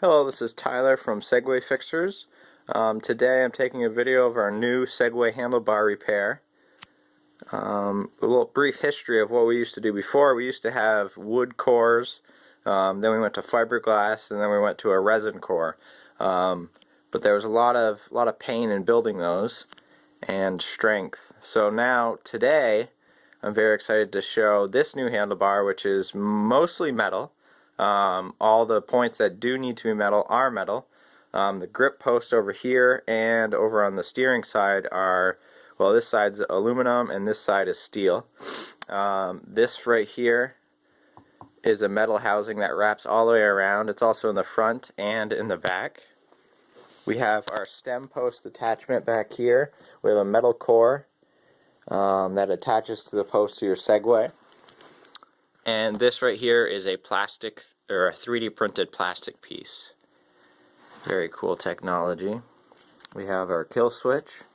Hello, this is Tyler from Segwayfixers. Today I'm taking a video of our new Segway handlebar repair. A little brief history of what we used to do before. We used to have wood cores, then we went to fiberglass, and then we went to a resin core. But there was a lot of pain in building those and strength. So now today I'm very excited to show this new handlebar, which is mostly metal. All the points that do need to be metal are metal. The grip post over here and over on the steering side are, well, this side's aluminum and this side is steel. This right here is a metal housing that wraps all the way around. It's also in the front and in the back. We have our stem post attachment back here. We have a metal core that attaches to the post to your Segway. And this right here is a plastic, or a 3D printed plastic piece. Very cool technology. We have our kill switch.